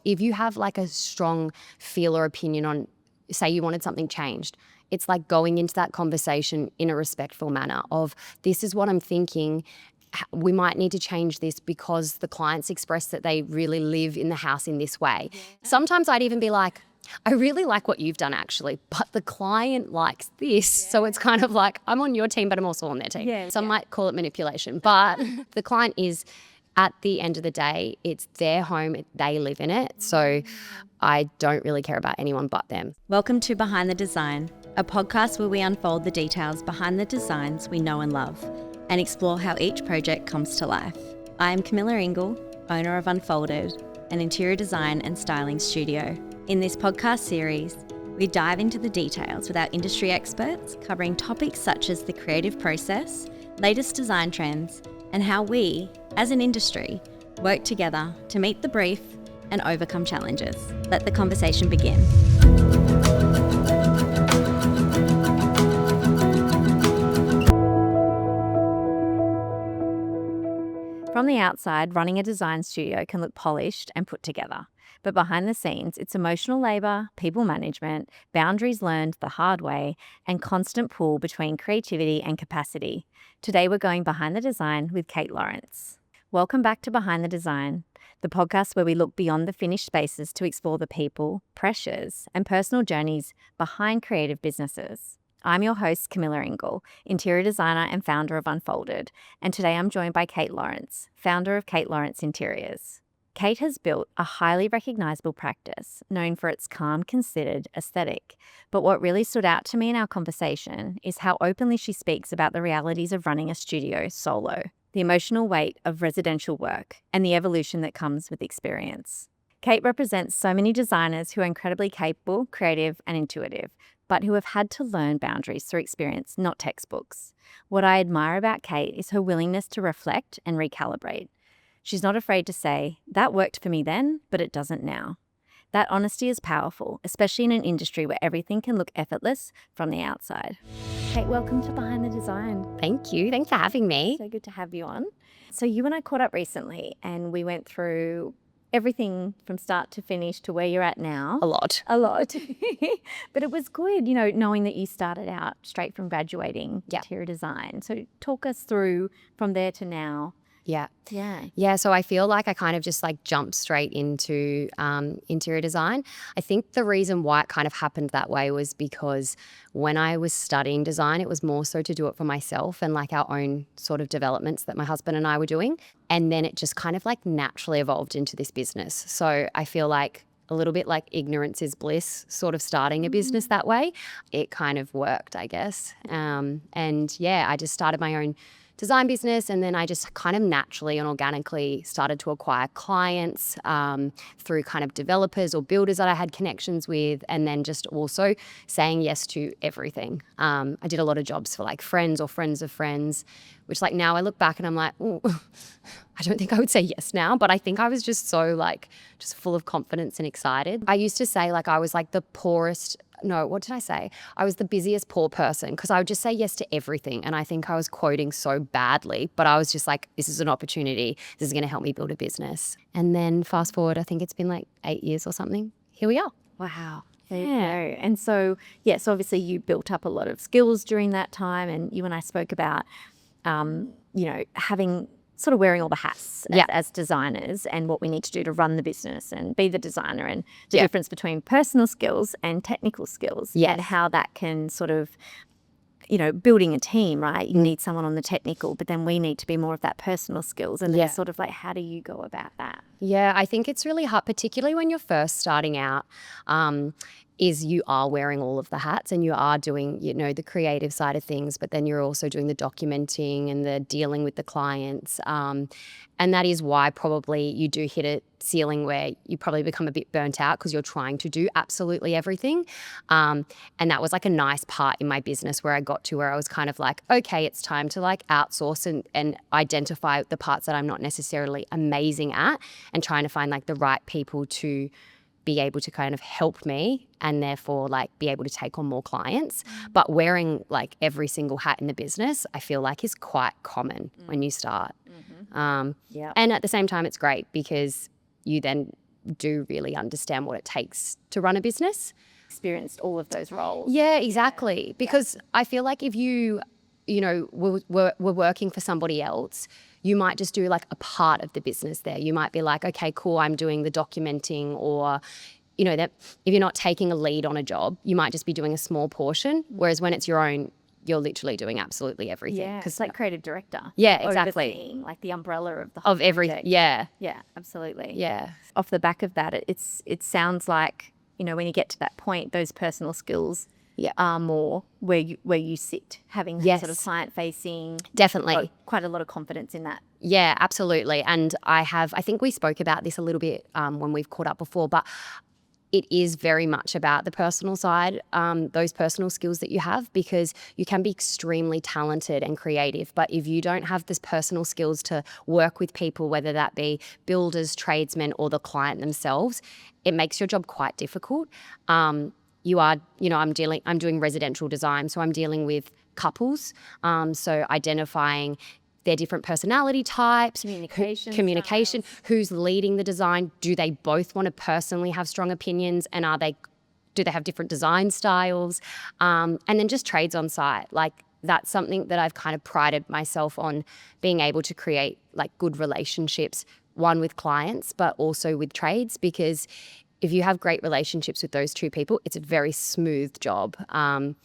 if you have like a strong feel or opinion on, say you wanted something changed, it's like going into that conversation in a respectful manner of, this is what I'm thinking. We might need to change this because the clients express that they really live in the house in this way. Yeah. Sometimes I'd even be like, I really like what you've done actually, but the client likes this. Yeah. So it's kind of like, I'm on your team, but I'm also on their team. Yeah, Some might call it manipulation, but the client is, at the end of the day, it's their home, they live in it. So I don't really care about anyone but them. Welcome to Behind the Design, a podcast where we unfold the details behind the designs we know and love and explore how each project comes to life. I am Camilla Ingall, owner of Unfolded, an interior design and styling studio. In this podcast series, we dive into the details with our industry experts, covering topics such as the creative process, latest design trends, and how we, as an industry, work together to meet the brief and overcome challenges. Let the conversation begin. From the outside, running a design studio can look polished and put together. But behind the scenes, it's emotional labour, people management, boundaries learned the hard way, and constant pull between creativity and capacity. Today, we're going behind the design with Kate Lawrence. Welcome back to Behind the Design, the podcast where we look beyond the finished spaces to explore the people, pressures, and personal journeys behind creative businesses. I'm your host, Camilla Ingall, interior designer and founder of Unfolded, and today I'm joined by Kate Lawrence, founder of Kate Lawrence Interiors. Kate has built a highly recognisable practice known for its calm, considered aesthetic. But what really stood out to me in our conversation is how openly she speaks about the realities of running a studio solo, the emotional weight of residential work, and the evolution that comes with experience. Kate represents so many designers who are incredibly capable, creative, and intuitive, but who have had to learn boundaries through experience, not textbooks. What I admire about Kate is her willingness to reflect and recalibrate. She's not afraid to say, that worked for me then, but it doesn't now. That honesty is powerful, especially in an industry where everything can look effortless from the outside. Kate, welcome to Behind the Design. Thank you. Thanks for having me. So good to have you on. So you and I caught up recently and we went through everything from start to finish to where you're at now. A lot. But it was good, knowing that you started out straight from graduating interior design. So talk us through from there to now. Yeah. So I feel like I kind of just like jumped straight into interior design. I think the reason why it kind of happened that way was because when I was studying design, it was more so to do it for myself and like our own sort of developments that my husband and I were doing. And then it just kind of like naturally evolved into this business. So I feel like a little bit like ignorance is bliss, sort of starting a business that way. It kind of worked, I guess. I just started my own design business, and then I just kind of naturally and organically started to acquire clients through kind of developers or builders that I had connections with, and then just also saying yes to everything. I did a lot of jobs for like friends or friends of friends, which like now I look back and I'm like, ooh, I don't think I would say yes now, but I think I was just so like just full of confidence and excited. I used to say like I was like the poorest. No, what did I say? I was the busiest poor person because I would just say yes to everything. And I think I was quoting so badly, but I was just like, this is an opportunity. This is going to help me build a business. And then fast forward, I think it's been like 8 years or something. Here we are. Wow. Yeah. And so, so obviously you built up a lot of skills during that time. And you and I spoke about, having sort of wearing all the hats as designers and what we need to do to run the business and be the designer, and the difference between personal skills and technical skills and how that can sort of, building a team, right? You need someone on the technical, but then we need to be more of that personal skills. And then sort of like, how do you go about that? Yeah, I think it's really hard, particularly when you're first starting out, is you are wearing all of the hats and you are doing, the creative side of things, but then you're also doing the documenting and the dealing with the clients. And that is why probably you do hit a ceiling where you probably become a bit burnt out because you're trying to do absolutely everything. And that was like a nice part in my business where I got to where I was kind of like, okay, it's time to like outsource and identify the parts that I'm not necessarily amazing at, and trying to find like the right people to be able to kind of help me and therefore like be able to take on more clients. But wearing like every single hat in the business, I feel like is quite common when you start. And at the same time, it's great because you then do really understand what it takes to run a business. Experienced all of those roles. Yeah, exactly. Because I feel like if you were working for somebody else, you might just do like a part of the business there. You might be like, okay, cool, I'm doing the documenting, or, that if you're not taking a lead on a job, you might just be doing a small portion. Whereas when it's your own, you're literally doing absolutely everything. Yeah, it's like creative director. Yeah, exactly. Overseeing, like the umbrella of the whole Of every, project. yeah. Yeah, absolutely. Yeah. Off the back of that, it sounds like, when you get to that point, those personal skills are more where you sit, having that sort of client facing. Definitely. Quite a lot of confidence in that. Yeah, absolutely. And I think we spoke about this a little bit when we've caught up before, but it is very much about the personal side, those personal skills that you have, because you can be extremely talented and creative, but if you don't have this personal skills to work with people, whether that be builders, tradesmen, or the client themselves, it makes your job quite difficult. I'm doing residential design, so I'm dealing with couples, so identifying their different personality types, communication, who's leading the design, do they both want to personally have strong opinions, and do they have different design styles, and then just trades on site. Like, that's something that I've kind of prided myself on, being able to create like good relationships, one with clients, but also with trades, because if you have great relationships with those two people, it's a very smooth job, and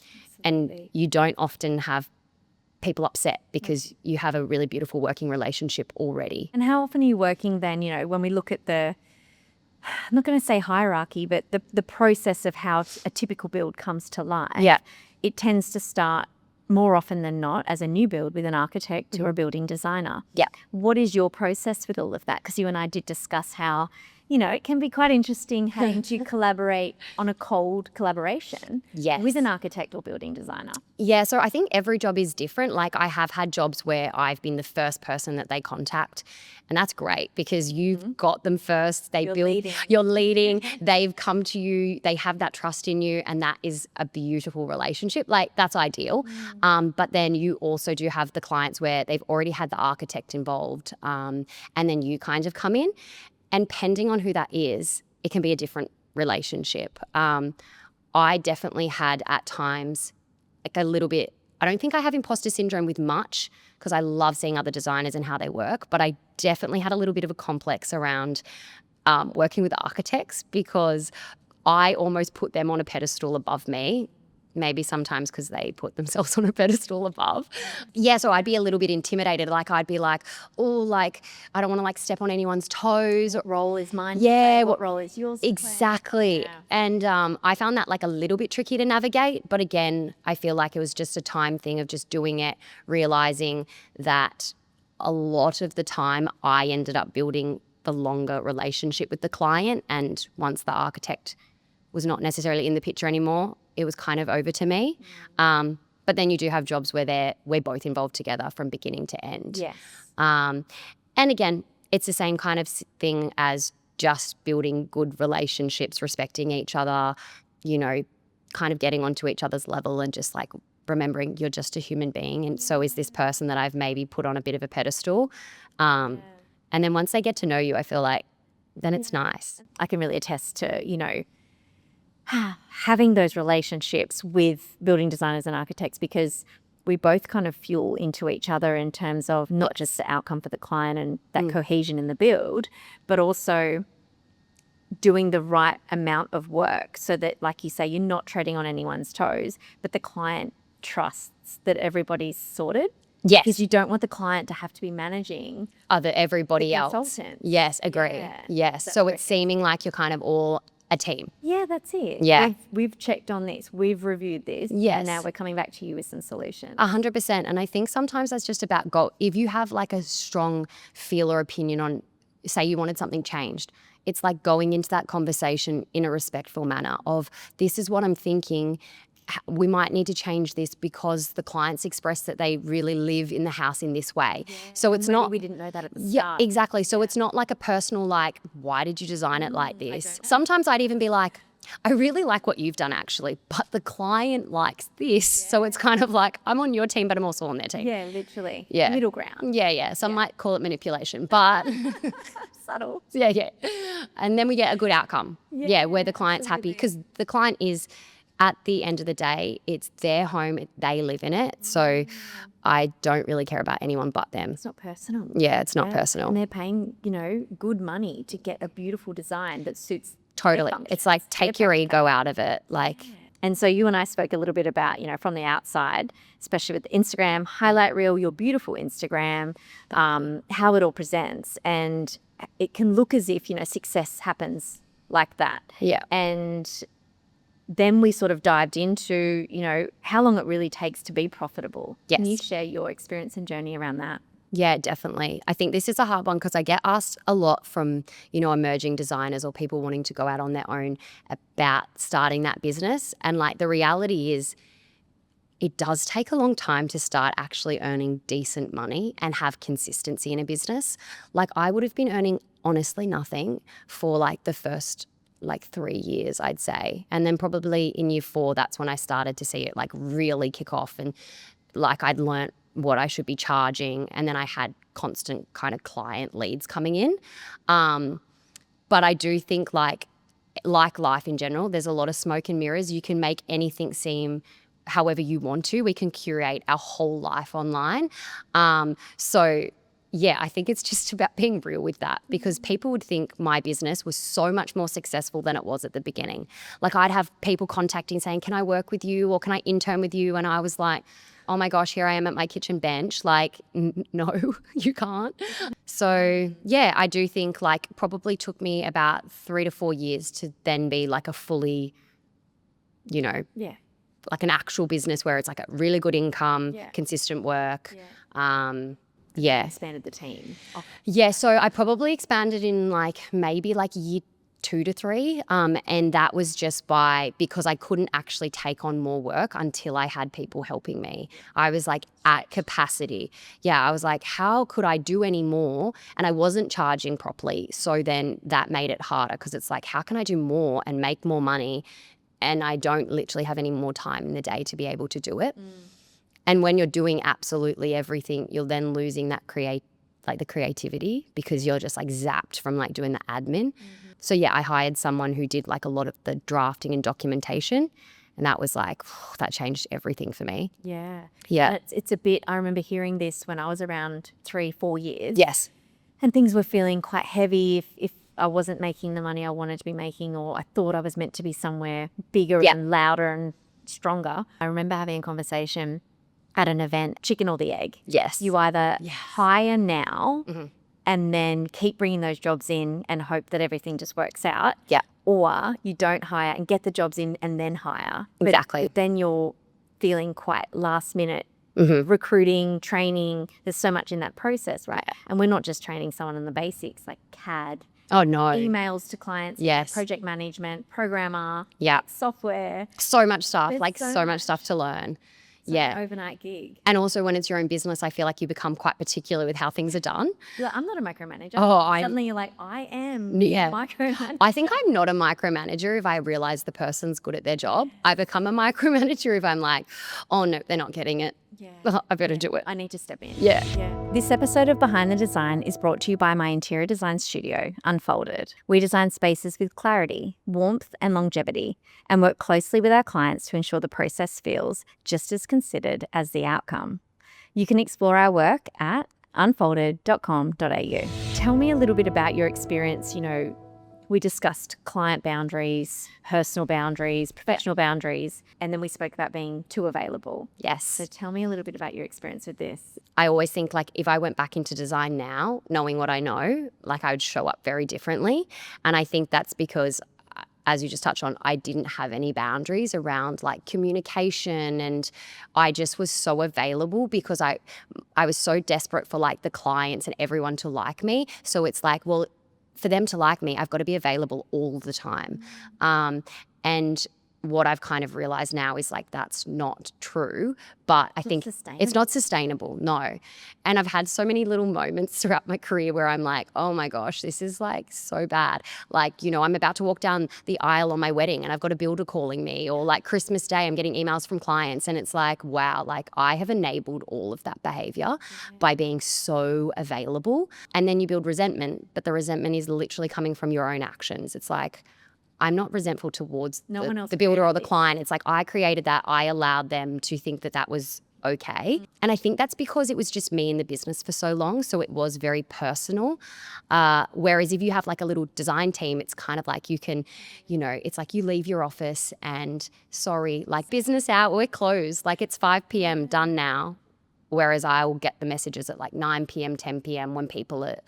you don't often have people upset because you have a really beautiful working relationship already. And how often are you working then, when we look at I'm not going to say hierarchy, but the process of how a typical build comes to life, it tends to start more often than not as a new build with an architect or a building designer. Yeah. What is your process with all of that? Because you and I did discuss how, it can be quite interesting having to collaborate on a cold collaboration with an architect or building designer. Yeah, so I think every job is different. Like, I have had jobs where I've been the first person that they contact, and that's great because you've got them first. You're leading. They've come to you. They have that trust in you, and that is a beautiful relationship. Like, that's ideal. But then you also do have the clients where they've already had the architect involved, and then you kind of come in. And depending on who that is, it can be a different relationship. I definitely had at times like a little bit, I don't think I have imposter syndrome with much because I love seeing other designers and how they work, but I definitely had a little bit of a complex around working with architects because I almost put them on a pedestal above me. Maybe sometimes because they put themselves on a pedestal above. Yeah, so I'd be a little bit intimidated. Like, I'd be like, oh, like, I don't want to like step on anyone's toes. What role is mine? Yeah. What role is yours? Exactly. Yeah. And I found that like a little bit tricky to navigate. But again, I feel like it was just a time thing of just doing it, realizing that a lot of the time I ended up building the longer relationship with the client. And once the architect was not necessarily in the picture anymore, it was kind of over to me. But then you do have jobs where we're both involved together from beginning to end. Yes. And again, it's the same kind of thing as just building good relationships, respecting each other, kind of getting onto each other's level and just like remembering you're just a human being. And so is this person that I've maybe put on a bit of a pedestal. And then once they get to know you, I feel like then it's nice. I can really attest to, having those relationships with building designers and architects, because we both kind of fuel into each other in terms of not just the outcome for the client and that cohesion in the build, but also doing the right amount of work so that, like you say, you're not treading on anyone's toes, but the client trusts that everybody's sorted. Yes. Because you don't want the client to have to be managing everybody else. Consultant. Yes, agree. Yeah. Yes. So it's seeming like you're kind of all a team. Yeah, that's it. Yeah. We've checked on this. We've reviewed this. Yes. And now we're coming back to you with some solutions. 100%. And I think sometimes that's just about if you have like a strong feel or opinion on, say you wanted something changed, it's like going into that conversation in a respectful manner of, this is what I'm thinking. We might need to change this because the clients express that they really live in the house in this way. Yeah. So it's not, we didn't know that at the start. Yeah, exactly. So it's not like a personal, like, why did you design it like this? Sometimes I'd even be like, I really like what you've done actually, but the client likes this. Yeah. So it's kind of like, I'm on your team, but I'm also on their team. Yeah, literally. Yeah. Middle ground. Yeah. Some might call it manipulation, but. subtle. Yeah. And then we get a good outcome. Yeah, where the client's happy, because the client is, at the end of the day, it's their home, they live in it. So I don't really care about anyone but them. It's not personal. Yeah, it's not personal. And they're paying, good money to get a beautiful design that suits Totally. their It's like, take your ego out of it. Like, And so you and I spoke a little bit about, from the outside, especially with the Instagram highlight reel, your beautiful Instagram, how it all presents. And it can look as if, success happens like that. Yeah. And then we sort of dived into, how long it really takes to be profitable. Yes. Can you share your experience and journey around that? Yeah, definitely. I think this is a hard one because I get asked a lot from, emerging designers or people wanting to go out on their own about starting that business. And like, the reality is, it does take a long time to start actually earning decent money and have consistency in a business. Like, I would have been earning honestly nothing for like the first 3 years, I'd say. And then probably in year 4, that's when I started to see it like really kick off, and like I'd learnt what I should be charging, and then I had constant kind of client leads coming in. But I do think like life in general, there's a lot of smoke and mirrors. You can make anything seem however you want to. We can curate our whole life online. So yeah, I think it's just about being real with that, because people would think my business was so much more successful than it was at the beginning. Like, I'd have people contacting saying, can I work with you or can I intern with you? And I was like, oh my gosh, here I am at my kitchen bench. Like, no, you can't. So yeah, I do think like probably took me about 3 to 4 years to then be like a fully, like an actual business where it's like a really good income, consistent work. Expanded the team. Yeah, so I probably expanded in like maybe like year 2 to 3, and that was just because I couldn't actually take on more work until I had people helping me. I was like at capacity. Yeah, I was like, how could I do any more? And I wasn't charging properly. So then that made it harder, because it's like, how can I do more and make more money? And I don't literally have any more time in the day to be able to do it. And when you're doing absolutely everything, you're then losing that the creativity, because you're just like zapped from like doing the admin. So yeah, I hired someone who did like a lot of the drafting and documentation, and that was like, that changed everything for me. Yeah. Yeah. It's a bit, I remember hearing this when I was around 3-4 years. Yes. And things were feeling quite heavy if I wasn't making the money I wanted to be making, or I thought I was meant to be somewhere bigger and louder and stronger. I remember having a conversation at an event, chicken or the egg. Yes. You either hire now and then keep bringing those jobs in and hope that everything just works out. Yeah. Or you don't hire and get the jobs in and then hire. Exactly. But then you're feeling quite last minute recruiting, training. There's so much in that process, right? And we're not just training someone in the basics like CAD. Oh, no. Emails to clients. Yes. Project management, programmer. Yeah. Software. So much stuff, There's so much stuff to learn. An overnight gig. And also when it's your own business, I feel like you become quite particular with how things are done. You're like, I'm not a micromanager. Suddenly you're like, I am micromanager. I think I'm not a micromanager if I realize the person's good at their job. I become a micromanager if I'm like, oh no, they're not getting it. Yeah. I better do it. I need to step in. Yeah. This episode of Behind the Design is brought to you by my interior design studio, Unfolded. We design spaces with clarity, warmth, and longevity, and work closely with our clients to ensure the process feels just as considered as the outcome. You can explore our work at unfolded.com.au. Tell me a little bit about your experience. We discussed client boundaries, personal boundaries, professional boundaries, and then we spoke about being too available. Yes. So tell me a little bit about your experience with this. I always think like if I went back into design now, knowing what I know, like I would show up very differently. And I think that's because, as you just touched on, I didn't have any boundaries around like communication, and I just was so available because I was so desperate for like the clients and everyone to like me. So it's like, well, for them to like me, I've got to be available all the time. And what I've kind of realized now is like that's not true, but I think it's not sustainable. No. And I've had so many little moments throughout my career where I'm like, oh my gosh, this is like so bad. Like, you know, I'm about to walk down the aisle on my wedding and I've got a builder calling me, or like Christmas Day, I'm getting emails from clients and it's like, wow, like I have enabled all of that behavior by being so available. And then you build resentment, but the resentment is literally coming from your own actions. It's like, I'm not resentful towards the builder or the client. It's like I created that. I allowed them to think that that was okay. And I think that's because it was just me in the business for so long. So it was very personal. Whereas if you have like a little design team, it's kind of like you can, you know, it's like you leave your office and sorry, like business out, we're closed. Like it's 5 p.m. done now. Whereas I will get the messages at like 9 p.m., 10 p.m. when people are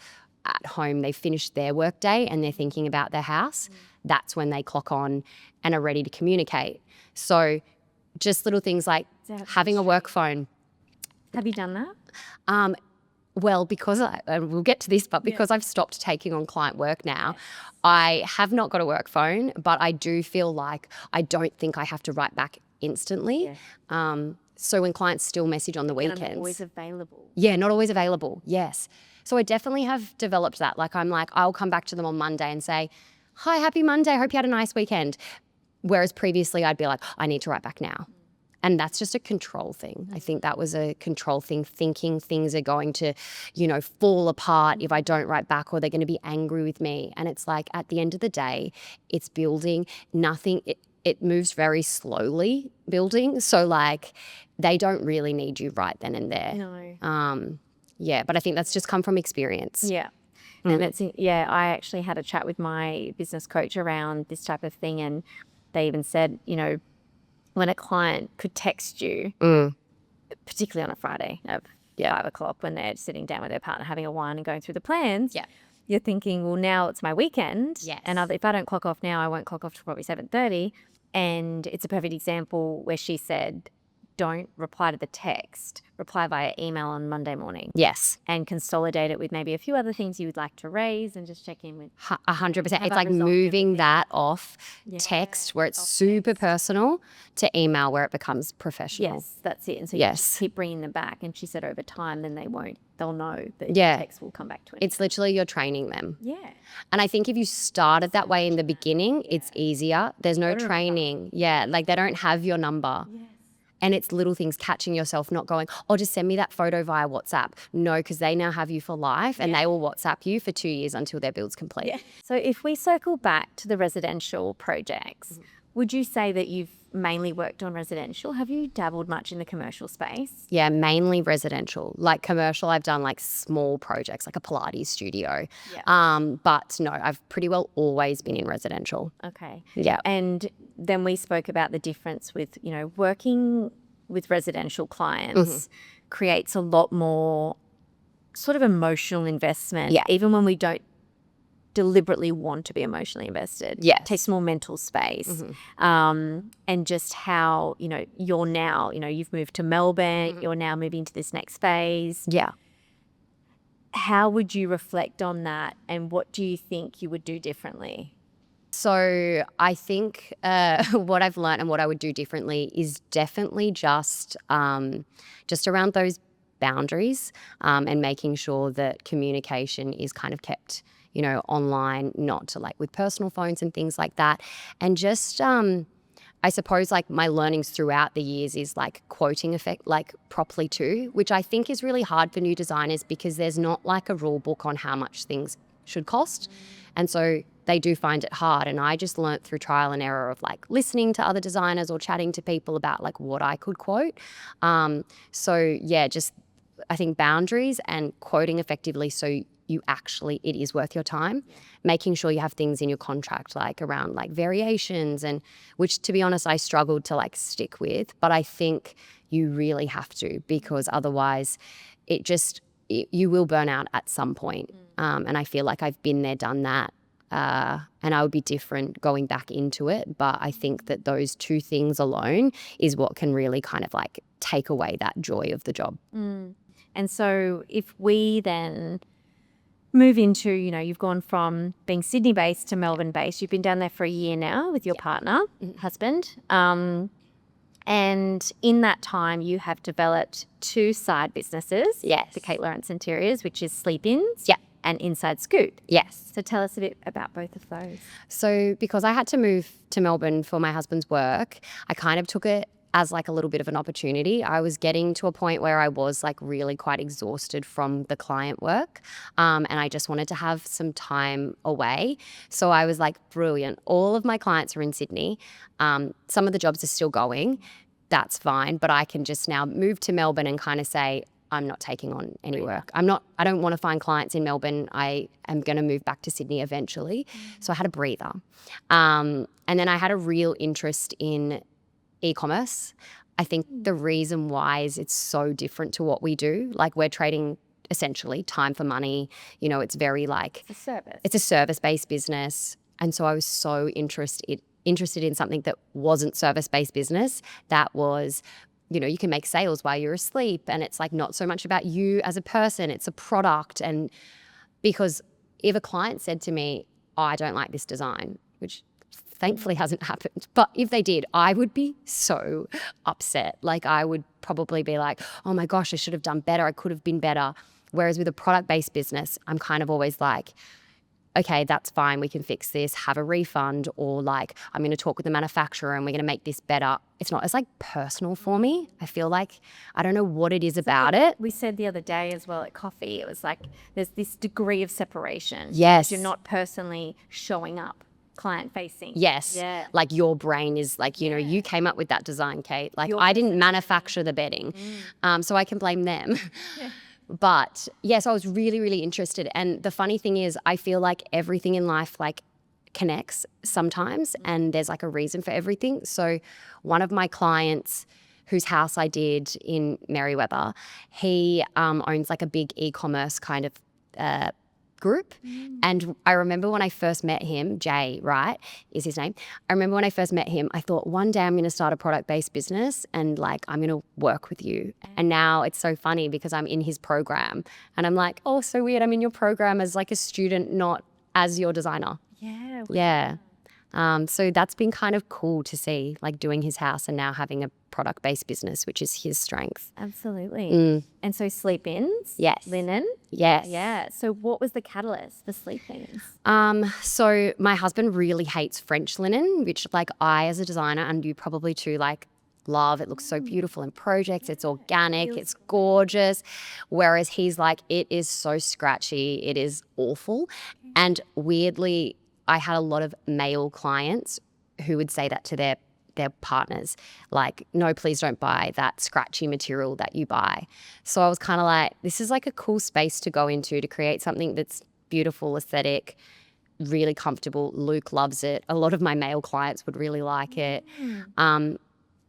at home, they finished their work day and they're thinking about their house. That's when they clock on and are ready to communicate. So just little things like having a work phone. Have you done that? Well, because we'll get to this, but because I've stopped taking on client work now, I have not got a work phone, but I do feel like I don't think I have to write back instantly. So when clients still message on the weekends. And not always available. Yeah, not always available. Yes. So I definitely have developed that. Like I'm like, I'll come back to them on Monday and say, hi, happy Monday. Hope you had a nice weekend. Whereas previously I'd be like, I need to write back now. And that's just a control thing. I think that was a control thing, thinking things are going to, you know, fall apart if I don't write back, or they're going to be angry with me. And it's like at the end of the day, it's building nothing. It moves very slowly building. So like they don't really need you right then and there. No. Yeah, but I think that's just come from experience. Yeah. And I actually had a chat with my business coach around this type of thing, and they even said, you know, when a client could text you, particularly on a Friday at 5 o'clock when they're sitting down with their partner having a wine and going through the plans, you're thinking, well, now it's my weekend. Yes. And if I don't clock off now, I won't clock off till probably 7:30. And it's a perfect example where she said, don't reply to the text, reply via email on Monday morning. Yes. And consolidate it with maybe a few other things you would like to raise and just check in with. 100%. It's like moving that off text where it's super personal to email where it becomes professional. Yes, that's it. And so you just keep bringing them back. And she said over time, then they'll know that text will come back to it. It's literally you're training them. Yeah. And I think if you started that way in the beginning, it's easier. There's no training. Yeah, like they don't have your number. Yes. And it's little things, catching yourself, not going, oh, just send me that photo via WhatsApp. No, because they now have you for life and they will WhatsApp you for 2 years until their build's complete. Yeah. So if we circle back to the residential projects, would you say that you've mainly worked on residential? Have you dabbled much in the commercial space? Yeah, mainly residential. Like commercial, I've done like small projects, like a Pilates studio. Yeah. But no, I've pretty well always been in residential. Okay. Yeah. And then we spoke about the difference with, you know, working with residential clients creates a lot more sort of emotional investment. Yeah. Even when we don't deliberately want to be emotionally invested. Yes. It takes more mental space. And just how, you know, you're now, you know, you've moved to Melbourne, you're now moving to this next phase. Yeah. How would you reflect on that, and what do you think you would do differently? So I think what I've learned and what I would do differently is definitely just around those boundaries and making sure that communication is kind of kept, you know, online, not to like with personal phones and things like that. And just I suppose like my learnings throughout the years is like quoting effect like properly too, which I think is really hard for new designers because there's not like a rule book on how much things should cost. And so they do find it hard. And I just learnt through trial and error of like listening to other designers or chatting to people about like what I could quote. So yeah, just I think boundaries and quoting effectively so you actually, it is worth your time. Making sure you have things in your contract like around like variations, and which to be honest I struggled to like stick with, but I think you really have to, because otherwise you will burn out at some point. And I feel like I've been there, done that. And I would be different going back into it. But I think that those two things alone is what can really kind of like take away that joy of the job. And so if we then move into, you've gone from being Sydney-based to Melbourne-based. You've been down there for a year now with your partner, husband. And in that time, you have developed 2 side businesses. Yes. For Kate Lawrence Interiors, which is Sleep-Ins. Yeah. And Inside Scoot. Yes. So tell us a bit about both of those. So because I had to move to Melbourne for my husband's work, I kind of took it as like a little bit of an opportunity. I was getting to a point where I was like really quite exhausted from the client work, and I just wanted to have some time away. So I was like, brilliant. All of my clients are in Sydney. Some of the jobs are still going. That's fine. But I can just now move to Melbourne and kind of say, I'm not taking on any work. I don't want to find clients in Melbourne. I am going to move back to Sydney eventually. So I had a breather. And then I had a real interest in e-commerce. I think the reason why is it's so different to what we do. Like we're trading essentially time for money. It's very like It's a service. It's a service-based business. And so I was so interested in something that wasn't service-based business, that was you can make sales while you're asleep, and it's like not so much about you as a person, it's a product. And because if a client said to me, I don't like this design, which thankfully hasn't happened, but if they did, I would be so upset. Like I would probably be like, oh my gosh, I should have done better, I could have been better. Whereas with a product-based business, I'm kind of always like, okay, that's fine, we can fix this, have a refund, or like I'm going to talk with the manufacturer and we're going to make this better. It's not as like personal for me. I feel like I don't know what it is about it. We said the other day as well at coffee, it was like there's this degree of separation. Yes. You're not personally showing up client facing. Yes. Yeah. Like your brain is like, you came up with that design, Kate. Like I didn't manufacture the bedding. So I can blame them. Yeah. But yes, I was really, really interested. And the funny thing is, I feel like everything in life like connects sometimes, and there's like a reason for everything. So one of my clients whose house I did in Merriweather, he owns like a big e-commerce kind of group. And I remember when I first met him, Jay, right, is his name. I remember when I first met him, I thought one day I'm going to start a product-based business and like I'm going to work with you. And now it's so funny because I'm in his program and I'm like, oh, so weird. I'm in your program as like a student, not as your designer. Yeah. Yeah. So that's been kind of cool to see, like doing his house and now having a product-based business, which is his strength. Absolutely. And so Sleep-Ins? Yes. Linen? Yes. Yeah. So what was the catalyst for Sleep-Ins? So my husband really hates French linen, which like I as a designer, and you probably too, like love. It looks so beautiful in projects. It's organic. It's gorgeous. Whereas he's like, it is so scratchy. It is awful. And weirdly, I had a lot of male clients who would say that to their partners, like, no, please don't buy that scratchy material that you buy. So I was kind of like, this is like a cool space to go into to create something that's beautiful, aesthetic, really comfortable. Luke loves it. A lot of my male clients would really like it. And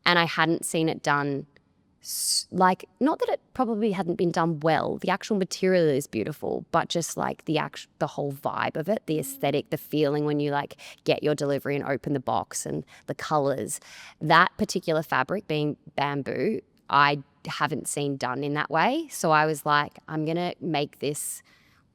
I hadn't seen it done like, not that it probably hadn't been done well. The actual material is beautiful, but just like the whole vibe of it, the aesthetic, the feeling when you like get your delivery and open the box and the colors. That particular fabric being bamboo, I haven't seen done in that way. So I was like, I'm going to make this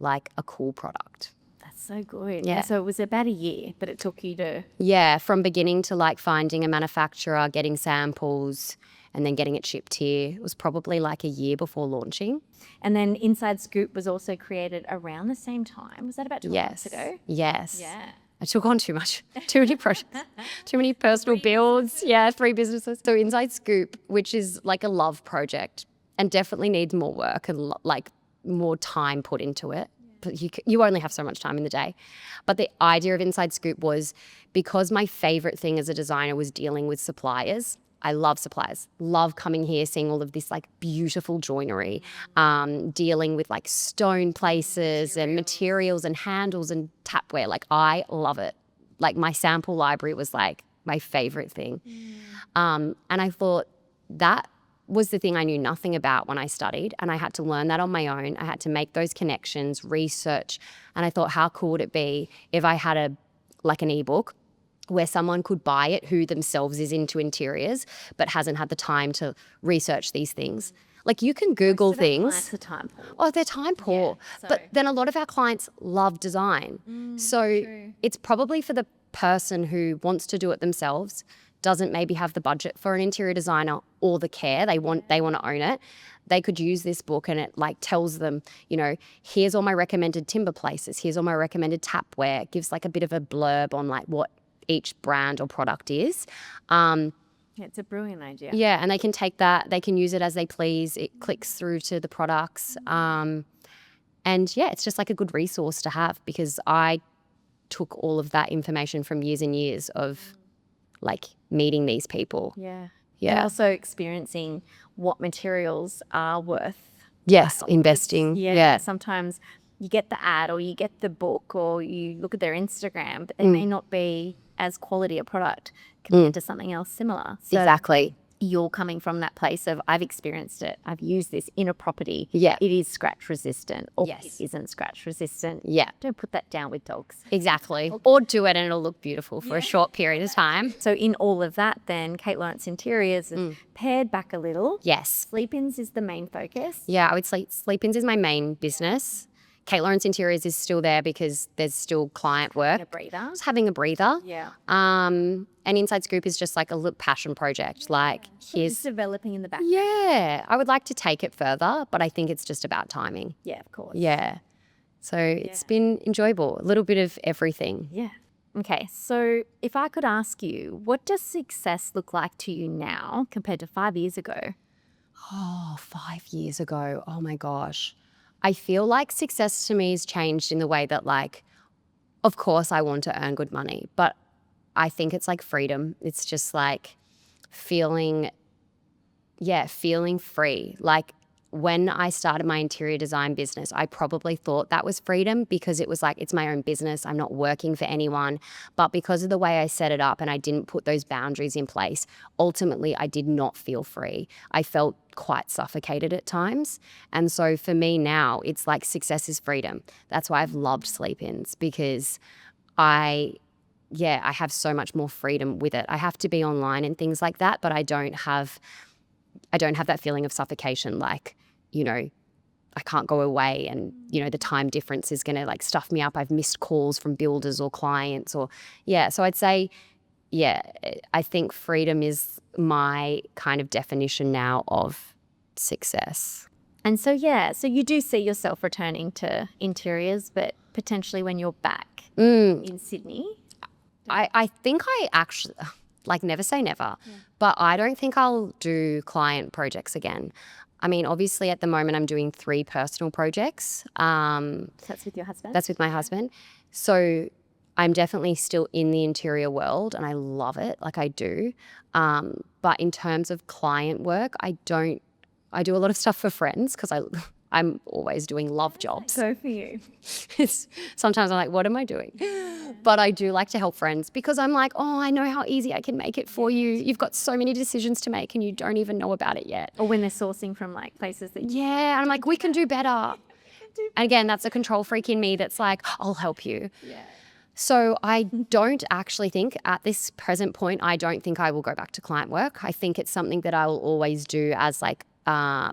like a cool product. That's so good. Yeah. And so it was about a year, but it took you to... Yeah, from beginning to like finding a manufacturer, getting samples, and then getting it shipped here. It was probably like a year before launching. And then Inside Scoop was also created around the same time. Was that about 12 months ago? Yes. Yeah. I took on too much, too many projects, too many personal builds. Yeah, 3 businesses. So Inside Scoop, which is like a love project and definitely needs more work and like more time put into it. But you only have so much time in the day. But the idea of Inside Scoop was because my favorite thing as a designer was dealing with suppliers. I love suppliers, love coming here, seeing all of this like beautiful joinery, dealing with like stone places and materials and handles and tapware. Like I love it. Like my sample library was like my favorite thing. And I thought that was the thing I knew nothing about when I studied, and I had to learn that on my own. I had to make those connections, research, and I thought, how cool would it be if I had an ebook where someone could buy it who themselves is into interiors but hasn't had the time to research these things. Like you can Google Most of our things. clients are time poor. Oh, they're time poor. Yeah, But so- then a lot of our clients love design. So true. it's probably for the person who wants to do it themselves, doesn't maybe have the budget for an interior designer or the care. They want to own it. They could use this book and it like tells them, you know, here's all my recommended timber places. Here's all my recommended tapware. It gives like a bit of a blurb on like what each brand or product is. Yeah, it's a brilliant idea. Yeah, and they can take that, they can use it as they please. It clicks through to the products. And yeah, it's just like a good resource to have because I took all of that information from years and years of like meeting these people. Yeah. And Yeah. also experiencing what materials are worth. Yes, investing. Yeah. Sometimes you get the ad or you get the book or you look at their Instagram, but they may not be as quality a product compared to something else similar. So Exactly. you're coming from that place of I've experienced it. I've used this in a property. Yeah. It is scratch resistant or Yes. it isn't scratch resistant. Yeah. Don't put that down with dogs. Exactly. Or do it and it'll look beautiful for a short period of time. So in all of that then, Kate Lawrence Interiors has pared back a little. Yes. Sleep-ins is the main focus. Yeah, I would say Sleep-ins is my main business. Kate Lawrence Interiors is still there because there's still client work. A breather. Just having a breather. Yeah. And Inside Scoop is just like a little passion project. Like It's here's developing in the back. yeah, I would like to take it further, but I think it's just about timing. Yeah, of course. Yeah. So it's been enjoyable. A little bit of everything. Yeah. Okay, so if I could ask you, what does success look like to you now compared to 5 years ago? Oh, 5 years ago. Oh my gosh. I feel like success to me has changed in the way that like, of course I want to earn good money, but I think it's like freedom. It's just like feeling free. Like when I started my interior design business, I probably thought that was freedom because it was like, it's my own business. I'm not working for anyone. But because of the way I set it up and I didn't put those boundaries in place, ultimately I did not feel free. I felt quite suffocated at times. And so for me now, it's like success is freedom. That's why I've loved sleep-ins because I have so much more freedom with it. I have to be online and things like that, but I don't have that feeling of suffocation like, you know, I can't go away and, you know, the time difference is going to like stuff me up. I've missed calls from builders or clients or, so I'd say, I think freedom is my kind of definition now of success. And so, so you do see yourself returning to interiors, but potentially when you're back in Sydney. I think I actually, like never say never, but I don't think I'll do client projects again. I mean, obviously at the moment I'm doing 3 personal projects. That's with your husband? That's with my husband. So I'm definitely still in the interior world and I love it, like I do. But in terms of client work, I do a lot of stuff for friends because I'm always doing love jobs. So for you. Sometimes I'm like, what am I doing? But I do like to help friends because I'm like, oh, I know how easy I can make it for you. You've got so many decisions to make and you don't even know about it yet. Or when they're sourcing from like places that Yeah, and I'm like, we can do better. And again, that's a control freak in me that's like, I'll help you. Yeah. So I don't actually think at this present point, I don't think I will go back to client work. I think it's something that I will always do as like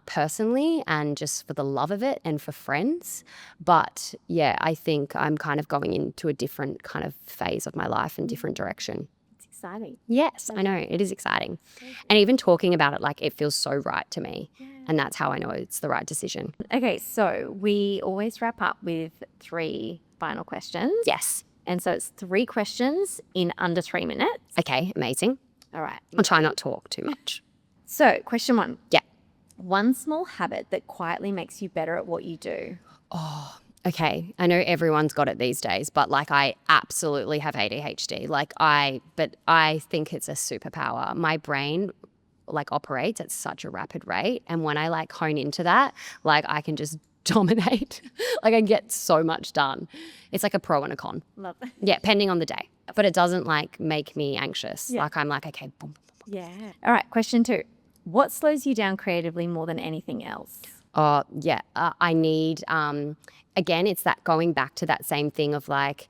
personally and just for the love of it and for friends. But I think I'm kind of going into a different kind of phase of my life and different direction. It's exciting. Yes, I know. It is exciting. And even talking about it, like it feels so right to me. And that's how I know it's the right decision. Okay, so we always wrap up with 3 final questions. Yes. And so it's 3 questions in under 3 minutes. Okay, amazing. All right. I'll try not to talk too much. So question 1. Yeah. One small habit that quietly makes you better at what you do. Oh, okay. I know everyone's got it these days, but like I absolutely have ADHD. But I think it's a superpower. My brain like operates at such a rapid rate. And when I like hone into that, like I can just dominate. Like I get so much done. It's like a pro and a con. Love that. Yeah, depending on the day. But it doesn't like make me anxious. Yeah. Like I'm like, okay, boom, boom, boom. Yeah. All right. Question 2. What slows you down creatively more than anything else? Oh, yeah. I need, again, it's that going back to that same thing of like,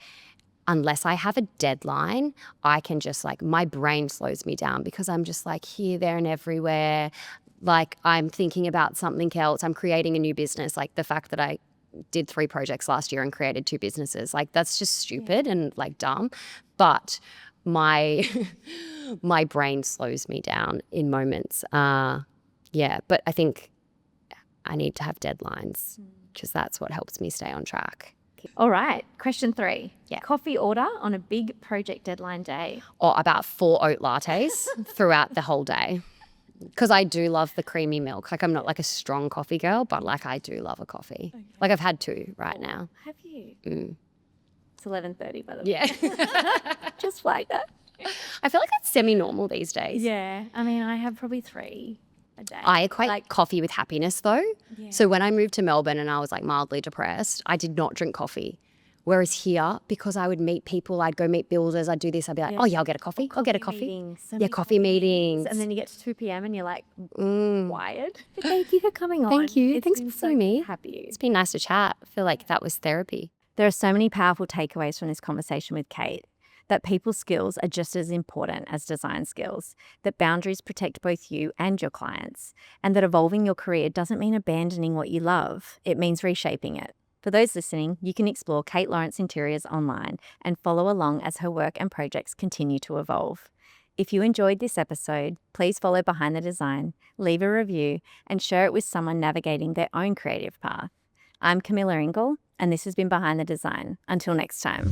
unless I have a deadline, I can just like, my brain slows me down because I'm just like here, there and everywhere. like I'm thinking about something else. I'm creating a new business. Like the fact that I did 3 projects last year and created 2 businesses, like that's just stupid and like dumb. But my my brain slows me down in moments. Yeah, but I think I need to have deadlines because that's what helps me stay on track. All right. Question 3. Yeah. Coffee order on a big project deadline day. Or about 4 oat lattes throughout the whole day. Because I do love the creamy milk. Like I'm not like a strong coffee girl, but like I do love a coffee. Okay. Like I've had 2 right now. Have you? It's 11:30 by the way. Yeah. Just like that. I feel like that's semi-normal these days. Yeah. I mean, I have probably 3 a day. I equate coffee with happiness though. Yeah. So when I moved to Melbourne and I was like mildly depressed, I did not drink coffee. Whereas here, because I would meet people, I'd go meet builders, I'd do this, I'd be like, oh yeah, I'll get a coffee. I'll get a coffee. Meetings, coffee meetings. And then you get to 2 p.m. and you're like wired. But thank you for coming on. Thank you. Thanks for seeing me. Happy. It's been nice to chat. I feel like that was therapy. There are so many powerful takeaways from this conversation with Kate. That people skills are just as important as design skills, that boundaries protect both you and your clients, and that evolving your career doesn't mean abandoning what you love. It means reshaping it. For those listening, you can explore Kate Lawrence Interiors online and follow along as her work and projects continue to evolve. If you enjoyed this episode, please follow Behind the Design, leave a review, and share it with someone navigating their own creative path. I'm Camilla Ingall, and this has been Behind the Design. Until next time.